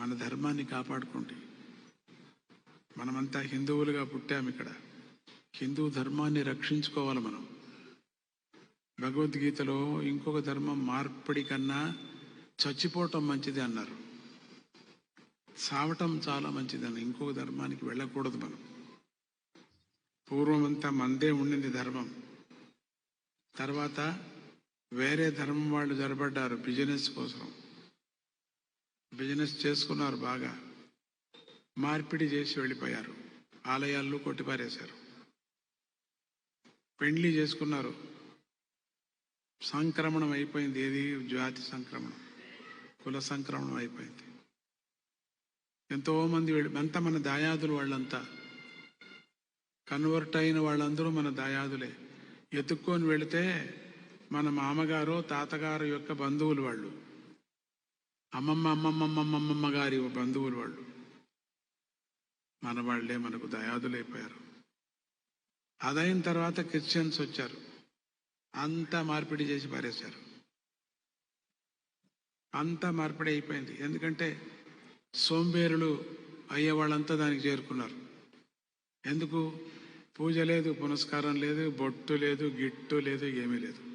మన ధర్మాన్ని కాపాడుకోండి. మనమంతా హిందువులుగా పుట్టాము ఇక్కడ. హిందూ ధర్మాన్ని రక్షించుకోవాలి మనం. భగవద్గీతలో ఇంకొక ధర్మం మార్పిడి కన్నా చచ్చిపోవటం మంచిది అన్నారు. సావటం చాలా మంచిదని. ఇంకొక ధర్మానికి వెళ్ళకూడదు మనం. పూర్వమంతా మందే ఉండింది ధర్మం. తర్వాత వేరే ధర్మం వాళ్ళు జరపడ్డారు బిజినెస్ కోసం. బిజినెస్ చేసుకున్నారు, బాగా మార్పిడి చేసి వెళ్ళిపోయారు. ఆలయాల్లో కొట్టిపారేశారు. పెండ్లి చేసుకున్నారు, సంక్రమణం అయిపోయింది. ఏది? జాతి సంక్రమణం, కుల సంక్రమణం అయిపోయింది. ఎంతోమంది అంతా మన దాయాదులు. వాళ్ళంతా కన్వర్ట్ అయిన వాళ్ళందరూ మన దాయాదులే. ఎత్తుక్కొని వెళితే మన మామగారు తాతగారు యొక్క బంధువులు వాళ్ళు, అమ్మమ్మ గారి బంధువులు వాళ్ళు. మన వాళ్ళే మనకు దయాదులైపోయారు. అదైన తర్వాత క్రిస్టియన్స్ వచ్చారు, అంతా మార్పిడి చేసి పారేశారు. అంతా మార్పిడి అయిపోయింది. ఎందుకంటే సోంబేరులు అయ్యే వాళ్ళంతా దానికి చేరుకున్నారు. ఎందుకు? పూజ లేదు, పునస్కారం లేదు, బొట్టు లేదు, గిట్టు లేదు, ఏమీ లేదు.